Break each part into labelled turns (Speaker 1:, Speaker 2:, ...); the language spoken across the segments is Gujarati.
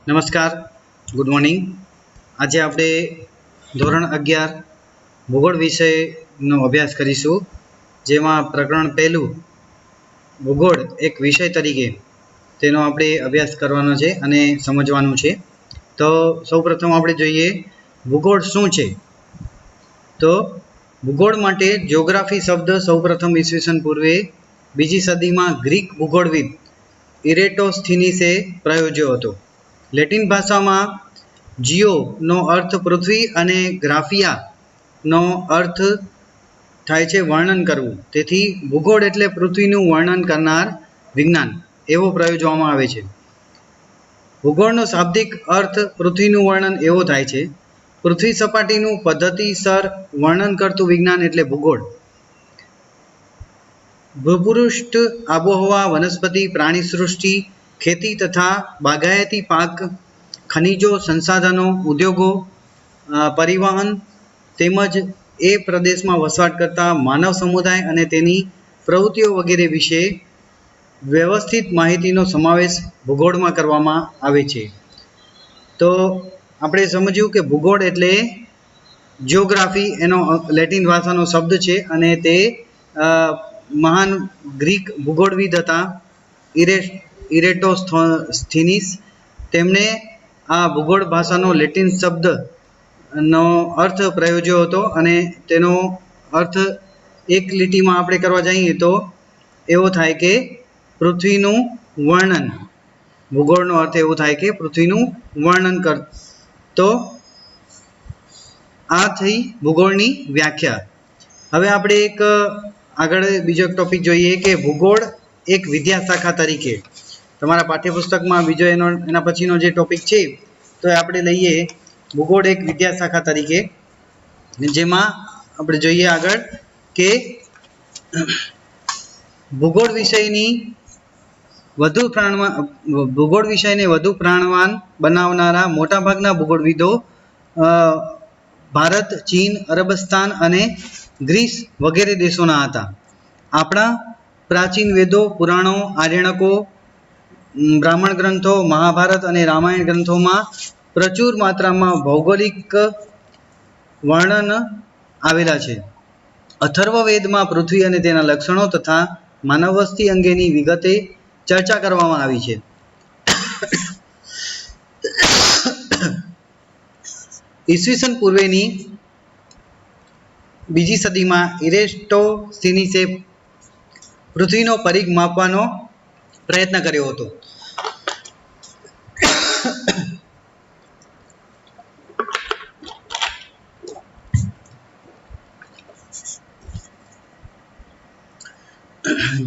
Speaker 1: નમસ્કાર, ગુડ મોર્નિંગ. આજે આપણે ધોરણ 11 ભૂગોળ વિષયનો અભ્યાસ કરીશું, જેમાં પ્રકરણ પહેલું ભૂગોળ એક વિષય તરીકે તેનો આપણે અભ્યાસ કરવાનો છે અને સમજવાનું છે. તો સૌપ્રથમ આપણે જોઈએ ભૂગોળ શું છે. તો ભૂગોળ માટે જ્યોગ્રાફી શબ્દ સૌપ્રથમ ઈસવીસન પૂર્વે બીજી સદીમાં ગ્રીક ભૂગોળવિદ ઇરેટોસ્થિનીસે પ્રયોજ્યો હતો. લેટિન ભાષામાં જીઓનો અર્થ પૃથ્વી અને ગ્રાફિયાનો અર્થ થાય છે વર્ણન કરવું. તેથી ભૂગોળ એટલે પૃથ્વીનું વર્ણન કરનાર વિજ્ઞાન એવો પ્રયોજવામાં આવે છે. ભૂગોળનો શાબ્દિક અર્થ પૃથ્વીનું વર્ણન એવો થાય છે. પૃથ્વી સપાટીનું પદ્ધતિસર વર્ણન કરતું વિજ્ઞાન એટલે ભૂગોળ. ભૂપૃષ્ઠ, આબોહવા, વનસ્પતિ, પ્રાણી સૃષ્ટિ, ખેતી તથા બાગાયતી પાક, ખનિજો, સંસાધનો, ઉદ્યોગો, પરિવહન તેમજ એ પ્રદેશમાં વસવાટ કરતા માનવ સમુદાય અને તેની પ્રવૃત્તિઓ વગેરે વિશે વ્યવસ્થિત માહિતીનો સમાવેશ ભૂગોળમાં કરવામાં આવે છે. તો આપણે સમજ્યું કે ભૂગોળ એટલે જિયોગ્રાફી એનો લેટિન ભાષાનો શબ્દ છે અને તે મહાન ગ્રીક ભૂગોળવિદ હતા ઇરેટોસ્થિનીસ. તેમણે આ ભૂગોળ ભાષાનો લેટિન શબ્દનો અર્થ પ્રયોજ્યો હતો અને તેનો અર્થ એક લીટીમાં આપણે કરવા જઈએ તો એવો થાય કે પૃથ્વીનું વર્ણન. ભૂગોળનો અર્થ એવો થાય કે પૃથ્વીનું વર્ણન કર. તો આ થઈ ભૂગોળની વ્યાખ્યા. હવે આપણે એક આગળ બીજો એક ટોપિક જોઈએ કે ભૂગોળ એક વિદ્યાશાખા તરીકે. તમારા પાઠ્યપુસ્તકમાં બીજો એના પછીનો જે ટોપિક છે તો આપણે લઈએ ભૂગોળ એક વિદ્યાશાખા તરીકે, જેમાં આપણે જોઈએ આગળ કે ભૂગોળ વિષયને વધુ પ્રાણવાન બનાવનારા મોટાભાગના ભૂગોળવિદો ભારત, ચીન, અરબસ્તાન અને ગ્રીસ વગેરે દેશોના હતા. આપણા પ્રાચીન વેદો, પુરાણો, આર્યણકો, બ્રાહ્મણ ગ્રંથો, મહાભારત અને રામાયણ ગ્રંથોમાં પ્રચુર માત્રામાં ભૌગોલિક વર્ણન આવેલા છે. અથર્વવેદમાં પૃથ્વી અને તેના લક્ષણો તથા માનવ વસ્તી અંગેની વિગતે ચર્ચા કરવામાં આવી છે. ઈસવીસન પૂર્વેની બીજી સદીમાં ઇરેટોસ્થિનીસે પૃથ્વીનો પરિઘ માપવાનો પ્રયત્ન કર્યો હતો.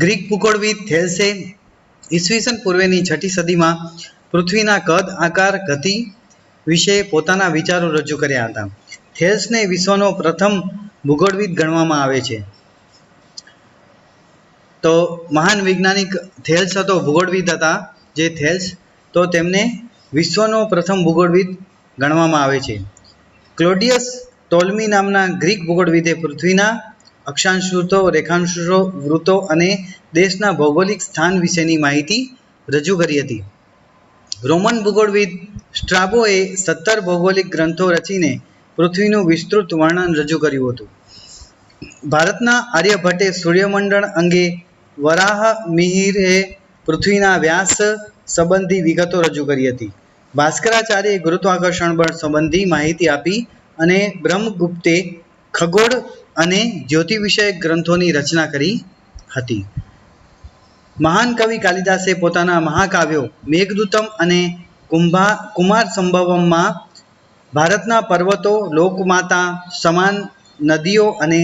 Speaker 1: ગ્રીક ભૂગોળવિદ થેલ્સે ઈસવીસન પૂર્વેની છઠ્ઠી સદીમાં પૃથ્વીના કદ, આકાર, ગતિ વિશે પોતાના વિચારો રજૂ કર્યા હતા. થેલ્સને વિશ્વનો પ્રથમ ભૂગોળવિદ ગણવામાં આવે છે. તો મહાન વૈજ્ઞાનિક થેલ્સ હતો, ભૂગોળવિદ હતા જે થેલ્સ, તો તેમને વિશ્વનો પ્રથમ ભૂગોળવિદ ગણવામાં આવે છે. ક્લોડિયસ ટોલમી નામના ગ્રીક ભૂગોળવિદે પૃથ્વીના અક્ષાંશ વૃત્તો, રેખાંશ વૃત્તો અને દેશના ભૌગોલિક સ્થાન વિશેની માહિતી રજૂ કરી હતી. રોમન ભૂગોળવિદ સ્ટ્રાબોએ 17 ભૌગોલિક ગ્રંથો રચીને પૃથ્વીનું વિસ્તૃત વર્ણન રજૂ કર્યું હતું. ભારતના આર્યભટ્ટે સૂર્યમંડળ અંગે, વરાહ મિહિરે પૃથ્વીના વ્યાસ સંબંધી વિગતો રજૂ કરી હતી. ભાસ્કરાચાર્યે ગુરુત્વાકર્ષણ બળ સંબંધી માહિતી આપી અને બ્રહ્મગુપ્તે ખગોળ અને જ્યોતિ વિષયક ગ્રંથોની રચના કરી હતી. મહાન કવિ કાલિદાસે પોતાના મહાકાવ્યો મેઘદૂતમ અને કુમાર સંભવમમાં ભારતના પર્વતો, લોકમાતા સમાન નદીઓ અને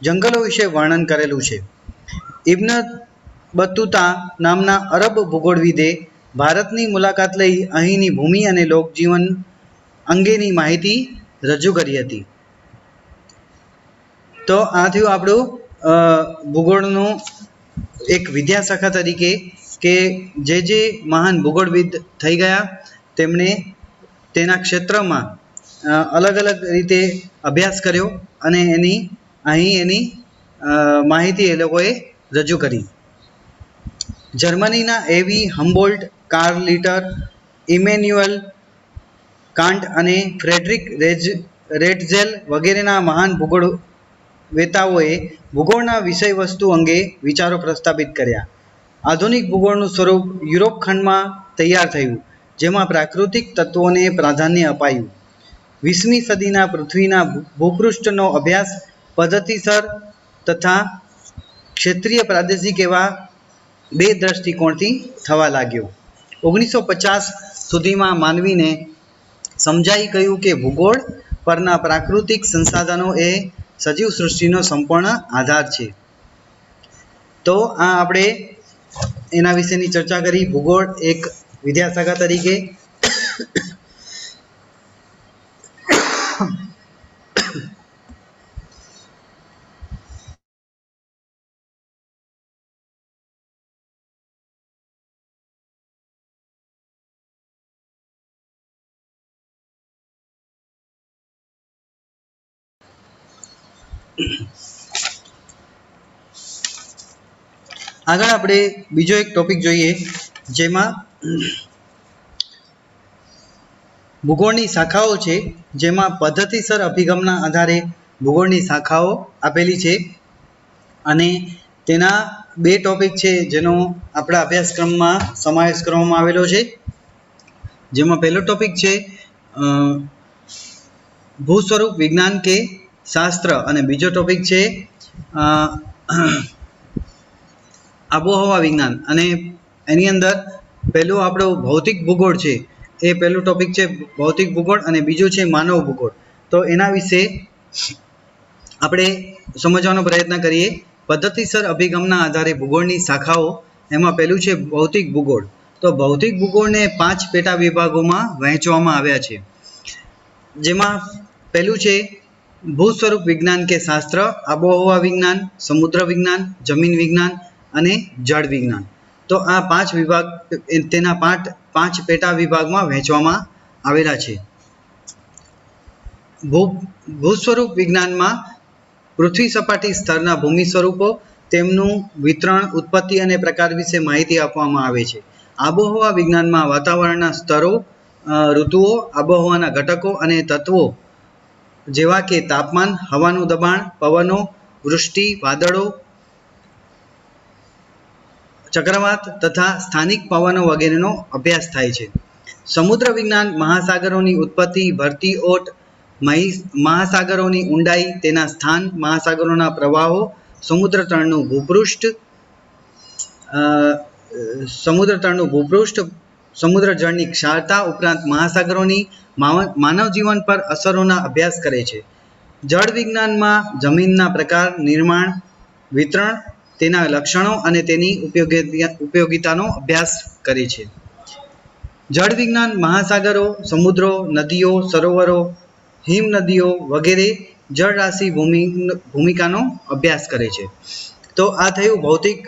Speaker 1: જંગલો વિશે વર્ણન કરેલું છે. ઇબ્ન બતુતા નામના અરબ ભૂગોળવિદે ભારતની મુલાકાત લઈ અહીંની ભૂમિ અને લોકજીવન અંગેની માહિતી રજૂ કરી હતી. તો આ થયું આપણું ભૂગોળનું એક વિદ્યાશાખા તરીકે કે જે મહાન ભૂગોળવિદ થઈ ગયા તેમણે તેના ક્ષેત્રમાં અલગ અલગ રીતે અભ્યાસ કર્યો અને એની માહિતી એ લોકોએ રજૂ કરી. જર્મનીના એવી હમ્બોલ્ટ, કાર્લ લિટર, ઇમેન્યુઅલ કાન્ટ અને ફ્રેડરિક રેટઝેલ વગેરેના મહાન ભૂગોળવેતાઓએ ભૂગોળના વિષયવસ્તુ અંગે વિચારો પ્રસ્થાપિત કર્યા. આધુનિક ભૂગોળનું સ્વરૂપ યુરોપ ખંડમાં તૈયાર થયું, જેમાં પ્રાકૃતિક તત્વોને પ્રાધાન્ય અપાયું. 20મી સદીના પૃથ્વીના ભૂપૃષ્ઠનો અભ્યાસ પદ્ધતિસર તથા ક્ષેત્રીય પ્રાદેશિક એવા બે દ્રષ્ટિકોણથી થવા લાગ્યો. 1950 સુધીમાં માનવીને સમજાઈ ગયું કે ભૂગોળ પરના પ્રાકૃતિક સંસાધનો એ સજીવ સૃષ્ટિનો સંપૂર્ણ આધાર છે. તો આ આપણે એના વિશેની ચર્ચા કરી. ભૂગોળ એક વિદ્યાશાખા તરીકે આગળ આપણે બીજો એક ટોપિક જોઈએ, જેમાં ભૂગોળની શાખાઓ છે, જેમાં પદ્ધતિસર અભિગમના આધારે ભૂગોળની શાખાઓ આપેલી છે અને તેના બે ટોપિક છે જેનો આપણા અભ્યાસક્રમમાં સમાવેશ કરવામાં આવેલો છે. જેમાં પહેલો ટોપિક છે ભૂસ્વરૂપ વિજ્ઞાન કે શાસ્ત્ર અને બીજો ટોપિક છે આબોહવા વિજ્ઞાન. અને એની અંદર પહેલું આપણો ભૌતિક ભૂગોળ છે, એ પહેલું ટોપિક છે ભૌતિક ભૂગોળ અને બીજું છે માનવ ભૂગોળ. તો એના વિશે આપણે સમજવાનો પ્રયત્ન કરીએ. પદ્ધતિસર અભિગમના આધારે ભૂગોળની શાખાઓ, એમાં પહેલું છે ભૌતિક ભૂગોળ. તો ભૌતિક ભૂગોળને 5 પેટા વિભાગોમાં વહેંચવામાં આવ્યા છે, જેમાં પહેલું છે ભૂસ્વરૂપ વિજ્ઞાન કે શાસ્ત્ર, આબોહવા વિજ્ઞાન, સમુદ્ર વિજ્ઞાન, જમીન વિજ્ઞાન અને જળ વિજ્ઞાન. તો આ 5 વિભાગ તેના 5 પેટા વિભાગમાં વહેંચવામાં આવેલા છે. ભૂસ્વરૂપ વિજ્ઞાનમાં પૃથ્વી સપાટી સ્તરના ભૂમિ સ્વરૂપો, તેમનું વિતરણ, ઉત્પત્તિ અને પ્રકાર વિશે માહિતી આપવામાં આવે છે. આબોહવા વિજ્ઞાનમાં વાતાવરણના સ્તરો, ઋતુઓ, આબોહવાના ઘટકો અને તત્વો જેવા કે તાપમાન, હવાનું દબાણ, પવનો, વૃષ્ટિ, વાદળો, ચક્રવાત તથા સ્થાનિક પવનો વગેરેનો અભ્યાસ થાય છે. સમુદ્ર વિજ્ઞાન મહાસાગરોની ઉત્પત્તિ, ભરતી ઓટ, મહાસાગરોની ઊંડાઈ, તેના સ્થાન, મહાસાગરોના પ્રવાહો, સમુદ્ર તળનું ભૂપૃષ્ઠ, સમુદ્ર જળની ક્ષારતા ઉપરાંત મહાસાગરોની માનવ જીવન પર અસરોના અભ્યાસ કરે છે. જળ વિજ્ઞાનમાં જમીનના પ્રકાર, નિર્માણ, વિતરણ, તેના લક્ષણો અને તેની ઉપયોગિતાનો અભ્યાસ કરે છે. જળ વિજ્ઞાન મહાસાગરો, સમુદ્રો, નદીઓ, સરોવરો, હિમ નદીઓ વગેરે જળરાશિ ભૂમિકાનો અભ્યાસ કરે છે. તો આ થયું ભૌતિક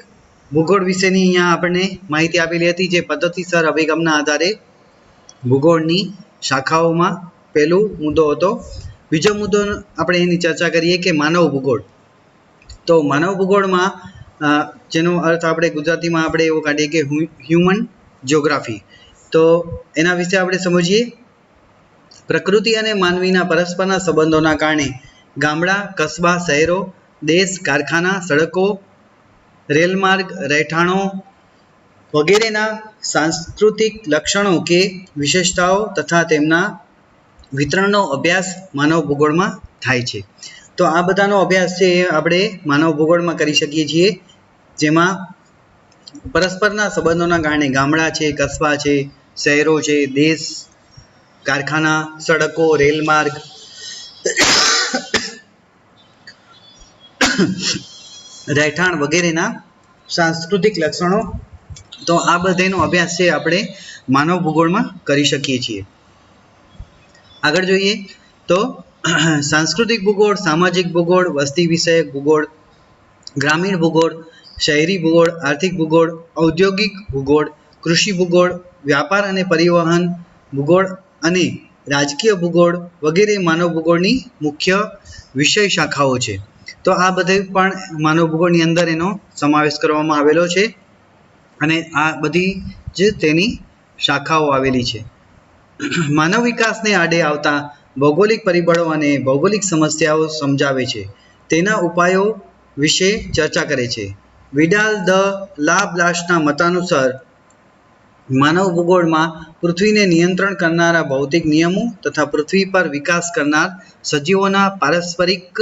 Speaker 1: ભૂગોળ વિશેની અહીંયા આપણને માહિતી આપેલી હતી, જે પદ્ધતિસર અભિગમના આધારે ભૂગોળની શાખાઓમાં પહેલો મુદ્દો હતો. બીજો મુદ્દો આપણે એની ચર્ચા કરીએ કે માનવ ભૂગોળ. તો માનવ ભૂગોળમાં જેનો અર્થ આપણે ગુજરાતીમાં આપણે એવો કાઢીએ કે હ્યુમન જિયોગ્રાફી. તો એના વિશે આપણે સમજીએ. પ્રકૃતિ અને માનવીના પરસ્પરના સંબંધોના કારણે ગામડા, કસ્બા, શહેરો, દેશ, કારખાના, સડકો, રેલમાર્ગ, રહેઠાણો વગેરેના સાંસ્કૃતિક લક્ષણો કે વિશેષતાઓ તથા તેમના વિતરણનો અભ્યાસ માનવ ભૂગોળમાં થાય છે. તો આ બધાનો અભ્યાસ છે એ આપણે માનવ ભૂગોળમાં કરી શકીએ છીએ, જેમાં પરસ્પરના સંબંધોના કારણે ગામડા છે, કસ્બા છે, શહેરો છે, દેશ, કારખાના, સડકો, રેલમાર્ગ, રહેઠાણ વગેરેના સાંસ્કૃતિક લક્ષણો. તો આ બધાનો અભ્યાસ છે આપણે માનવ ભૂગોળમાં કરી શકીએ છીએ. આગળ જોઈએ તો સાંસ્કૃતિક ભૂગોળ, સામાજિક ભૂગોળ, વસ્તી વિષયક ભૂગોળ, ગ્રામીણ ભૂગોળ, શહેરી ભૂગોળ, આર્થિક ભૂગોળ, ઔદ્યોગિક ભૂગોળ, કૃષિ ભૂગોળ, વ્યાપાર અને પરિવહન ભૂગોળ અને રાજકીય ભૂગોળ વગેરે માનવ ભૂગોળની મુખ્ય વિષય શાખાઓ છે. તો આ બધી પણ માનવ ભૂગોળની અંદર એનો સમાવેશ કરવામાં આવેલો છે અને આ બધી જ તેની શાખાઓ આવેલી છે. માનવ વિકાસને આડે આવતા ભૌગોલિક પરિબળો અને ભૌગોલિક સમસ્યાઓ સમજાવે છે. તેના ઉપાયો વિશે ચર્ચા કરે છે. વિડાલ ધ લા બ્લાસના મતાનુસાર માનવ ભૂગોળમાં પૃથ્વીને નિયંત્રણ કરનારા ભૌતિક નિયમો તથા પૃથ્વી પર વિકાસ કરનાર સજીવોના પારસ્પરિક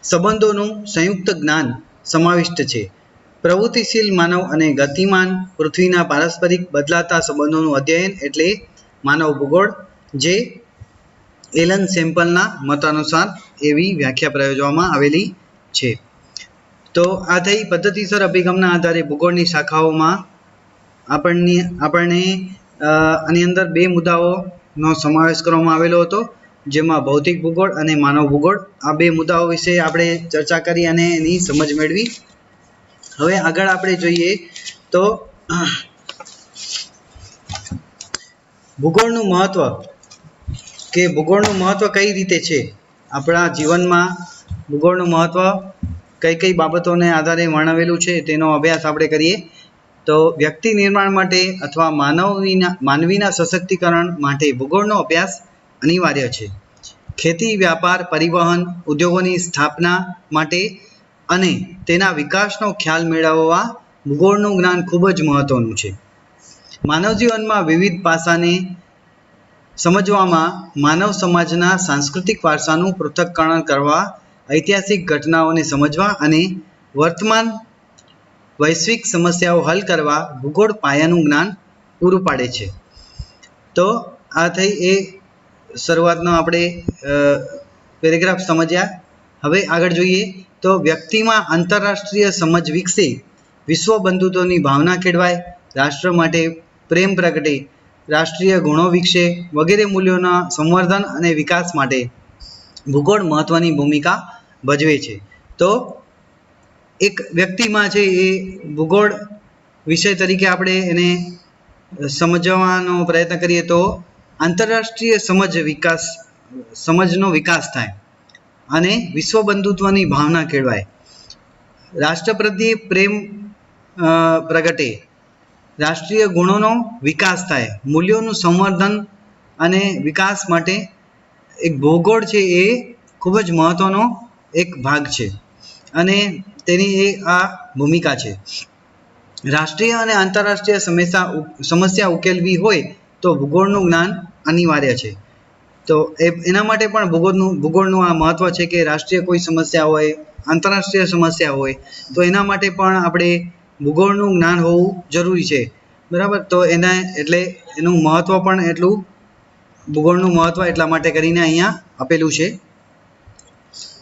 Speaker 1: સંબંધોનું સંયુક્ત જ્ઞાન સમાવિષ્ટ છે. પ્રવૃત્તિશીલ માનવ અને ગતિમાન પૃથ્વીના પારસ્પરિક બદલાતા સંબંધોનું અધ્યયન એટલે માનવ ભૂગોળ, જે એલન સેમ્પલના મતાનુસાર એવી વ્યાખ્યા પ્રયોજવામાં આવેલી છે. તો આ થઈ પદ્ધતિસર અભિગમના આધારે ભૂગોળની શાખાઓમાં આપણને આની અંદર બે મુદ્દાઓનો સમાવેશ કરવામાં આવેલો હતો, જેમાં ભૌતિક ભૂગોળ અને માનવ ભૂગોળ. આ બે મુદ્દાઓ વિશે આપણે ચર્ચા કરી અને એની સમજ મેળવી. હવે આગળ આપણે જોઈએ તો ભૂગોળનું મહત્વ, કે ભૂગોળનું મહત્વ કઈ રીતે છે આપણા જીવનમાં. ભૂગોળનું મહત્વ કઈ કઈ બાબતોને આધારે વર્ણવેલું છે તેનો અભ્યાસ આપણે કરીએ. તો વ્યક્તિ નિર્માણ માટે અથવા માનવીના સશક્તિકરણ માટે ભૂગોળનો અભ્યાસ અનિવાર્ય છે. ખેતી, વ્યાપાર, પરિવહન, ઉદ્યોગોની સ્થાપના માટે અને તેના વિકાસનો ખ્યાલ મેળવવા ભૂગોળનું જ્ઞાન ખૂબ જ મહત્વનું છે. માનવ જીવનમાં વિવિધ પાસાને સમજવામાં, માનવ સમાજના સાંસ્કૃતિક વારસાનું પૃથ્થકરણ કરવા, ઐતિહાસિક ઘટનાઓને સમજવા અને વર્તમાન વૈશ્વિક સમસ્યાઓ હલ કરવા ભૂગોળ પાયાનું જ્ઞાન પૂરું પાડે છે. તો આ થઈ એ શરૂઆતનો આપણે પેરેગ્રાફ સમજ્યા. હવે આગળ જોઈએ તો વ્યક્તિમાં આંતરરાષ્ટ્રીય સમજ વિકસે, વિશ્વ બંધુત્વની ભાવના કેળવાય, રાષ્ટ્ર માટે પ્રેમ પ્રગટે, રાષ્ટ્રીય ગુણો વિકસે વગેરે મૂલ્યોના સંવર્ધન અને વિકાસ માટે ભૂગોળ મહત્વની ભૂમિકા ભજવે છે. તો એક વ્યક્તિમાં છે એ ભૂગોળ વિષય તરીકે આપણે એને સમજવાનો પ્રયત્ન કરીએ તો આંતરરાષ્ટ્રીય સમજનો વિકાસ થાય અને વિશ્વ બંધુત્વની ભાવના કેળવાય, રાષ્ટ્ર પ્રત્યે પ્રેમ પ્રગટે, રાષ્ટ્રીય ગુણોનો વિકાસ થાય, મૂલ્યોનું સંવર્ધન અને વિકાસ માટે એક ભૂગોળ છે એ ખૂબ જ મહત્વનો એક ભાગ છે અને તેની એ આ ભૂમિકા છે. રાષ્ટ્રીય અને આંતરરાષ્ટ્રીય સમસ્યા ઉકેલવી હોય તો ભૂગોળનું જ્ઞાન અનિવાર્ય છે. તો એના માટે પણ ભૂગોળનું આ મહત્વ છે કે રાષ્ટ્રીય કોઈ સમસ્યા હોય, આંતરરાષ્ટ્રીય સમસ્યા હોય તો એના માટે પણ આપણે ભૂગોળનું જ્ઞાન હોવું જરૂરી છે. બરાબર. તો એનું મહત્વ પણ એટલું, ભૂગોળનું મહત્વ એટલા માટે કરીને અહીંયા આપેલું છે.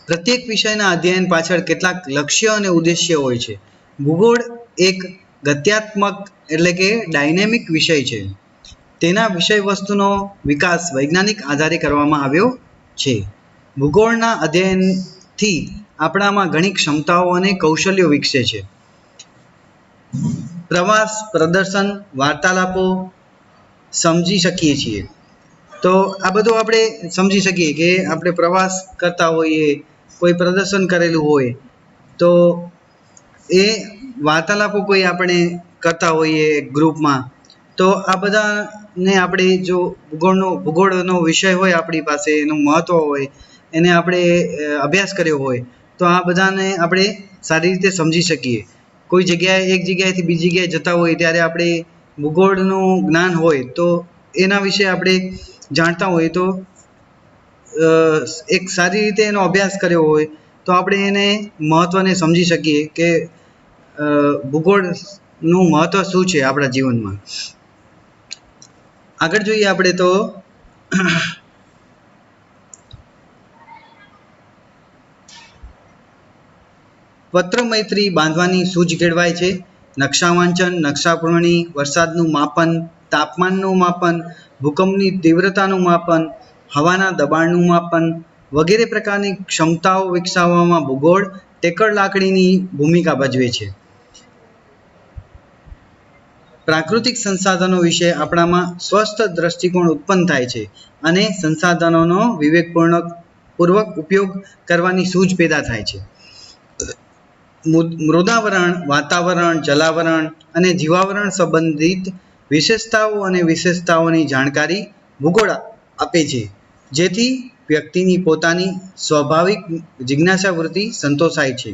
Speaker 1: પ્રત્યેક વિષયના અધ્યયન પાછળ કેટલાક લક્ષ્ય અને ઉદ્દેશ્ય હોય છે. ભૂગોળ એક ગત્યાત્મક એટલે કે ડાયનેમિક વિષય છે. તેના વિષયવસ્તુનો વિકાસ વૈજ્ઞાનિક આધારે કરવામાં આવ્યો છે. ભૂગોળના અધ્યયનથી આપણામાં ઘણી ક્ષમતાઓ અને કૌશલ્યો વિકસે છે. પ્રવાસ, પ્રદર્શન, વાર્તાલાપો સમજી શકીએ છીએ. તો આ બધું આપણે સમજી શકીએ કે આપણે પ્રવાસ કરતા હોઈએ, કોઈ પ્રદર્શન કરેલું હોય તો એ વાર્તાલાપો કોઈ આપણે કરતા હોઈએ ગ્રુપમાં, તો આ બધાને આપણે જો ભૂગોળનો વિષય હોય આપણી પાસે, એનું મહત્વ હોય, એને આપણે અભ્યાસ કર્યો હોય તો આ બધાને આપણે સારી રીતે સમજી શકીએ. કોઈ જગ્યાએ એક જગ્યાએથી બીજી જગ્યાએ જતા હોય ત્યારે આપણે ભૂગોળનું જ્ઞાન હોય તો એના વિશે આપણે જાણતા હોય તો એક સારી રીતે એનો અભ્યાસ કર્યો હોય તો આપણે એને મહત્વને સમજી શકીએ કે ભૂગોળનું મહત્વ શું છે આપણા જીવનમાં. આગળ જોઈએ આપણે તો પત્ર મૈત્રી બાંધવાની સૂઝ કેળવાય છે. નકશા વાંચન, નકશા પૂરણી, વરસાદનું માપન, તાપમાનનું માપન, ભૂકંપની તીવ્રતાનું માપન, હવાના દબાણનું માપન વગેરે પ્રકારની ક્ષમતાઓ વિકસાવવામાં ભૂગોળ ટેકડ લાકડીની ભૂમિકા ભજવે છે. પ્રાકૃતિક સંસાધનો વિશે આપણામાં સ્વસ્થ દ્રષ્ટિકોણ ઉત્પન્ન થાય છે અને સંસાધનોનો વિવેકપૂર્વક ઉપયોગ કરવાની સૂઝ પેદા થાય છે. મૃદાવરણ, વાતાવરણ, જલાવરણ અને જીવાવરણ સંબંધિત વિશેષતાઓ અને વિશેષતાઓની જાણકારી ભૂગોળ આપે છે, જેથી વ્યક્તિની પોતાની સ્વાભાવિક જિજ્ઞાસા વૃત્તિ સંતોષાય છે.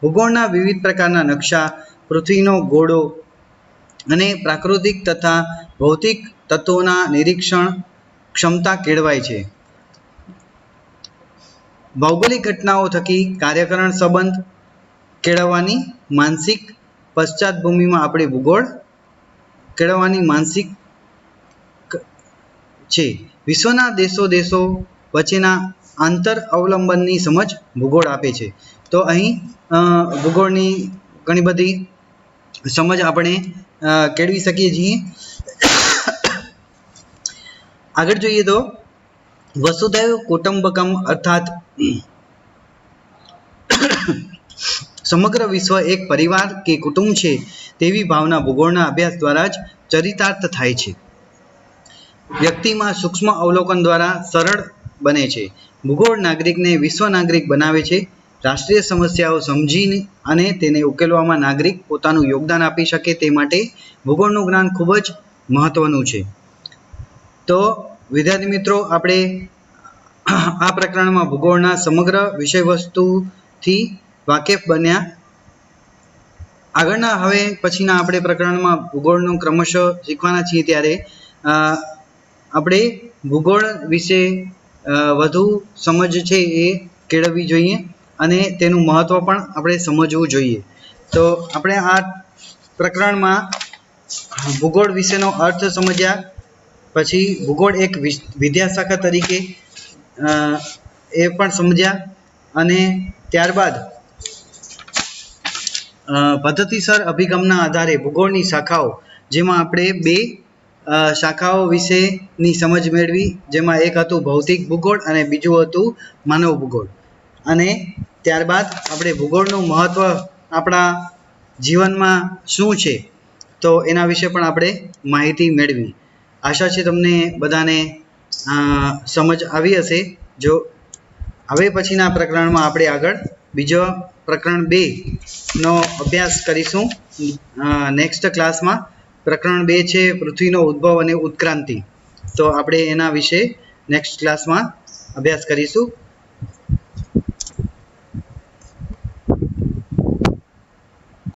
Speaker 1: ભૂગોળના વિવિધ પ્રકારના નકશા, પૃથ્વીનો ગોળો અને પ્રાકૃતિક તથા ભૌતિક તત્વોના નિરીક્ષણ ક્ષમતા કેળવાય છે. ભૌગોલિક ઘટનાઓ થકી કાર્યકરણ સંબંધ કેળવવાની માનસિક પશ્ચાદભૂમિમાં આપણે ભૂગોળ કેળવવાની માનસિક છે. વિશ્વના દેશો વચ્ચેના આંતર અવલંબનની સમજ ભૂગોળ આપે છે. તો અહીં ભૂગોળની ઘણી બધી સમજ આપણે કેળવી શકીએ છીએ. આગળ જોઈએ તો વસુધૈવ કુટુંબકમ અર્થાત સમગ્ર વિશ્વ એક પરિવાર કે કુટુંબ છે તેવી ભાવના ભૂગોળના અભ્યાસ દ્વારા જ ચરિતાર્થ થાય છે. વ્યક્તિમાં સૂક્ષ્મ અવલોકન દ્વારા સરળ બને છે. ભૂગોળ નાગરિકને વિશ્વ નાગરિક બનાવે છે. રાષ્ટ્રીય સમસ્યાઓ સમજીને અને તેને ઉકેલવામાં નાગરિક પોતાનું યોગદાન આપી શકે તે માટે ભૂગોળનું જ્ઞાન ખૂબ જ મહત્વનું છે. તો વિદ્યાર્થી મિત્રો, આપણે આ પ્રકરણમાં ભૂગોળના સમગ્ર વિષયવસ્તુથી વાકેફ બન્યા. આગળના હવે પછીના આપણે પ્રકરણમાં ભૂગોળનું ક્રમશઃ શીખવાના છીએ, ત્યારે આપણે ભૂગોળ વિશે વધુ સમજ છે એ કેળવવી જોઈએ અને તેનું મહત્ત્વ પણ આપણે સમજવું જોઈએ. તો આપણે આ પ્રકરણમાં ભૂગોળ વિશેનો અર્થ સમજ્યા, પછી ભૂગોળ એક વિદ્યાશાખા તરીકે એ પણ સમજ્યા, અને ત્યારબાદ પદ્ધતિસર અભિગમના આધારે ભૂગોળની શાખાઓ, જેમાં આપણે બે શાખાઓ વિશેની સમજ મેળવી, જેમાં એક હતું ભૌતિક ભૂગોળ અને બીજું હતું માનવ ભૂગોળ. અને ત્યારબાદ આપણે ભૂગોળનું મહત્ત્વ આપણા જીવનમાં શું છે તો એના વિશે પણ આપણે માહિતી મેળવી. આશા છે તમને બધાને સમજ આવી હશે. જો હવે પછીના પ્રકરણમાં આપણે આગળ બીજો પ્રકરણ 2 નો અભ્યાસ કરીશું નેક્સ્ટ ક્લાસમાં. પ્રકરણ 2 છે પૃથ્વીનો ઉદ્ભવ અને ઉત્ક્રાંતિ. તો આપણે એના વિશે નેક્સ્ટ ક્લાસમાં અભ્યાસ કરીશું.